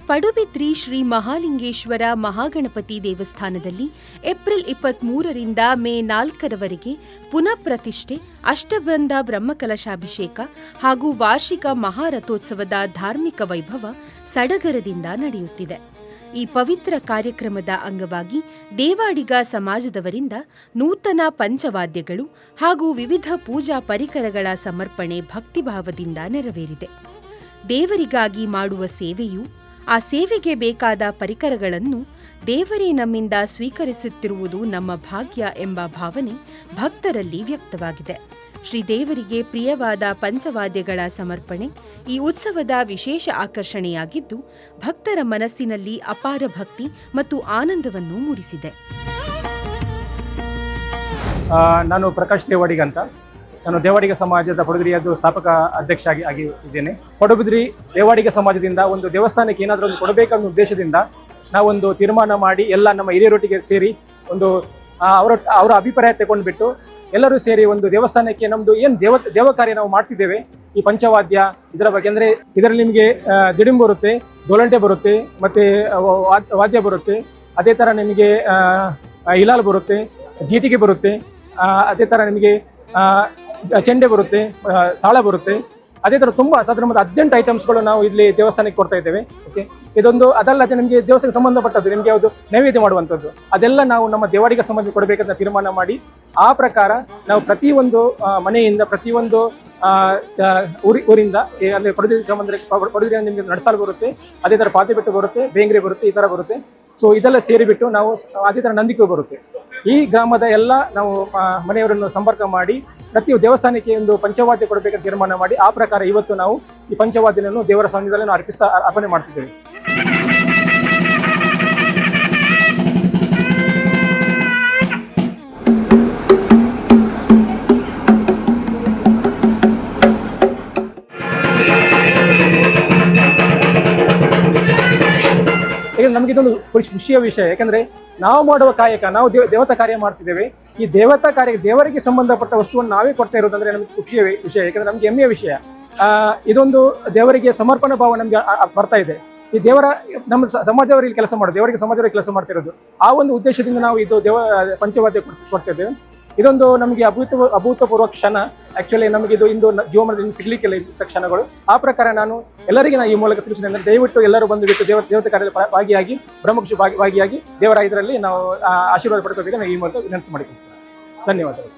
ಪಡುಬಿದ್ರಿ ಶ್ರೀ ಮಹಾಲಿಂಗೇಶ್ವರ ಮಹಾಗಣಪತಿ ದೇವಸ್ಥಾನದಲ್ಲಿ ಏಪ್ರಿಲ್ 23ರಿಂದ ಮೇ 4ರವರೆಗೆ ಪುನಃ ಪ್ರತಿಷ್ಠೆ, ಅಷ್ಟಬಂಧ ಬ್ರಹ್ಮಕಲಶಾಭಿಷೇಕ ಹಾಗೂ ವಾರ್ಷಿಕ ಮಹಾರಥೋತ್ಸವದ ಧಾರ್ಮಿಕ ವೈಭವ ಸಡಗರದಿಂದ ನಡೆಯುತ್ತಿದೆ. ಈ ಪವಿತ್ರ ಕಾರ್ಯಕ್ರಮದ ಅಂಗವಾಗಿ ದೇವಾಡಿಗ ಸಮಾಜದವರಿಂದ ನೂತನ ಪಂಚವಾದ್ಯಗಳು ಹಾಗೂ ವಿವಿಧ ಪೂಜಾ ಪರಿಕರಗಳ ಸಮರ್ಪಣೆ ಭಕ್ತಿಭಾವದಿಂದ ನೆರವೇರಿದೆ. ದೇವರಿಗಾಗಿ ಮಾಡುವ ಸೇವೆಯು, ಆ ಸೇವೆಗೆ ಬೇಕಾದ ಪರಿಕರಗಳನ್ನು ದೇವರೇ ನಮ್ಮಿಂದ ಸ್ವೀಕರಿಸುತ್ತಿರುವುದು ನಮ್ಮ ಭಾಗ್ಯ ಎಂಬ ಭಾವನೆ ಭಕ್ತರಲ್ಲಿ ವ್ಯಕ್ತವಾಗಿದೆ. ಶ್ರೀ ದೇವರಿಗೆ ಪ್ರಿಯವಾದ ಪಂಚವಾದ್ಯಗಳ ಸಮರ್ಪಣೆ ಈ ಉತ್ಸವದ ವಿಶೇಷ ಆಕರ್ಷಣೆಯಾಗಿದ್ದು, ಭಕ್ತರ ಮನಸ್ಸಿನಲ್ಲಿ ಅಪಾರ ಭಕ್ತಿ ಮತ್ತು ಆನಂದವನ್ನು ಮೂಡಿಸಿದೆ. ನಾನು ಪ್ರಕಾಶ್ ದೇವಾಡಿಗ ಅಂತ. ನಾನು ದೇವಾಡಿಗ ಸಮಾಜದ ಪಡುಬಿದ್ರಿಯದ್ದು ಸ್ಥಾಪಕ ಅಧ್ಯಕ್ಷ ಆಗಿ ಇದ್ದೇನೆ. ಪಡುಬಿದ್ರಿ ದೇವಾಡಿಗ ಸಮಾಜದಿಂದ ಒಂದು ದೇವಸ್ಥಾನಕ್ಕೆ ಏನಾದರೂ ಒಂದು ಕೊಡಬೇಕನ್ನೋ ಉದ್ದೇಶದಿಂದ ನಾವೊಂದು ತೀರ್ಮಾನ ಮಾಡಿ ಎಲ್ಲ ನಮ್ಮ ಹಿರಿಯರೊಟ್ಟಿಗೆ ಸೇರಿ ಒಂದು ಅವರ ಅಭಿಪ್ರಾಯ ತಗೊಂಡ್ಬಿಟ್ಟು ಎಲ್ಲರೂ ಸೇರಿ ಒಂದು ದೇವಸ್ಥಾನಕ್ಕೆ ನಮ್ಮದು ಏನು ದೇವ ಕಾರ್ಯ ನಾವು ಮಾಡ್ತಿದ್ದೇವೆ, ಈ ಪಂಚವಾದ್ಯ ಇದರ ಬಗ್ಗೆ, ಅಂದರೆ ಇದರಲ್ಲಿ ನಿಮಗೆ ದಿಡಿಂಬು ಬರುತ್ತೆ, ಡೋಲಂಟೆ ಬರುತ್ತೆ, ಮತ್ತು ವಾದ್ಯ ಬರುತ್ತೆ, ಅದೇ ಥರ ನಿಮಗೆ ಇಲಾಲ್ ಬರುತ್ತೆ, ಜೀಟಿಗೆ ಬರುತ್ತೆ, ಅದೇ ಥರ ನಿಮಗೆ ಚೆಂಡೆ ಬರುತ್ತೆ, ತಾಳ ಬರುತ್ತೆ, ಅದೇ ಥರ ತುಂಬ ಸಾಧಾರಣ 18 ಐಟಮ್ಸ್ಗಳು ನಾವು ಇಲ್ಲಿ ದೇವಸ್ಥಾನಕ್ಕೆ ಕೊಡ್ತಾ ಇದ್ದೇವೆ. ಓಕೆ, ಇದೊಂದು ಅದಲ್ಲದೆ ನಿಮಗೆ ದೇವಸ್ಥಾನಕ್ಕೆ ಸಂಬಂಧಪಟ್ಟದ್ದು ನಿಮಗೆ ಯಾವುದು ನೈವೇದ್ಯ ಮಾಡುವಂಥದ್ದು ಅದೆಲ್ಲ ನಾವು ನಮ್ಮ ದೇವಾಡಿಗ ಸಮಾಜ ಕೊಡಬೇಕಂತ ತೀರ್ಮಾನ ಮಾಡಿ, ಆ ಪ್ರಕಾರ ನಾವು ಪ್ರತಿಯೊಂದು ಮನೆಯಿಂದ ಪ್ರತಿಯೊಂದು ಊರಿಂದ ಅಲ್ಲಿ ಪಡುಬಿದ್ರಿ ನಿಮಗೆ ನಡಸಾಲು ಬರುತ್ತೆ, ಅದೇ ಥರ ಪಾತಿಬೆಟ್ಟು ಬರುತ್ತೆ, ಬೇಂಗ್ರೆ ಬರುತ್ತೆ, ಈ ಥರ ಬರುತ್ತೆ. ಸೊ ಇದೆಲ್ಲ ಸೇರಿಬಿಟ್ಟು ನಾವು ಅದೇ ಥರ ನಂದಿಕೂ ಬರುತ್ತೆ. ಈ ಗ್ರಾಮದ ಎಲ್ಲ ನಾವು ಮನೆಯವರನ್ನು ಸಂಪರ್ಕ ಮಾಡಿ ಪ್ರತಿ ದೇವಸ್ಥಾನಕ್ಕೆ ಒಂದು ಪಂಚವಾದ್ಯ ಕೊಡಬೇಕಂತ ತೀರ್ಮಾನ ಮಾಡಿ, ಆ ಪ್ರಕಾರ ಇವತ್ತು ನಾವು ಈ ಪಂಚವಾದ್ಯನನ್ನು ದೇವರ ಸನ್ನಿಧಿಯಲ್ಲಿ ಅರ್ಪಣೆ ಮಾಡ್ತಿದ್ದೇವೆ. ನಮಗೆ ಇದೊಂದು ಖುಷಿಯ ವಿಷಯ, ಯಾಕಂದ್ರೆ ನಾವು ಮಾಡುವ ಕಾಯಕ, ನಾವು ದೇವತಾ ಕಾರ್ಯ ಮಾಡ್ತಿದ್ದೇವೆ. ಈ ದೇವತಾ ಕಾರ್ಯ ದೇವರಿಗೆ ಸಂಬಂಧಪಟ್ಟ ವಸ್ತುವನ್ನು ನಾವೇ ಕೊಡ್ತಾ ಇರೋದಂದ್ರೆ ನಮಗೆ ಖುಷಿಯ ವಿಷಯ, ಯಾಕಂದ್ರೆ ನಮ್ಗೆ ಹೆಮ್ಮೆಯ ವಿಷಯ. ಇದೊಂದು ದೇವರಿಗೆ ಸಮರ್ಪಣಾ ಭಾವ ನಮ್ಗೆ ಬರ್ತಾ ಇದೆ. ಈ ದೇವರ ನಮ್ಮ ಸಮಾಜವರಿಗೆ ಕೆಲಸ ಮಾಡೋದು, ದೇವರಿಗೆ ಸಮಾಜವರಿಗೆ ಕೆಲಸ ಮಾಡ್ತಿರೋದು, ಆ ಒಂದು ಉದ್ದೇಶದಿಂದ ನಾವು ಇದು ಪಂಚವಾದ್ಯ ಕೊಡ್ತಾ ಇದ್ದೇವೆ. ಇದೊಂದು ನಮಗೆ ಅಭೂತಪೂರ್ವ ಕ್ಷಣ. ಆಕ್ಚುಲಿ ನಮಗೆ ಇದು ಇಂದು ಜೀವನದಲ್ಲಿ ಸಿಗ್ಲಿಕ್ಕಿಲ್ಲ ಇಂಥ ಕ್ಷಣಗಳು. ಆ ಪ್ರಕಾರ ನಾನು ಎಲ್ಲರಿಗೆ ಈ ಮೂಲಕ ತಿಳಿಸಿದ್ದೇನೆ, ದಯವಿಟ್ಟು ಎಲ್ಲರೂ ಬಂದು ಬಿಟ್ಟು ದೇವತೆ ಕಾರ್ಯದ ಭಾಗಿಯಾಗಿ, ಬ್ರಹ್ಮಕುಶಿ ಭಾಗಿಯಾಗಿ ದೇವರ ಇದರಲ್ಲಿ ನಾವು ಆಶೀರ್ವಾದ ಪಡ್ಕೋಬೇಕಂತ ಈ ಮೂಲಕ ವಿನಂತಿ ಮಾಡಿಕೊಳ್ತೇನೆ. ಧನ್ಯವಾದಗಳು.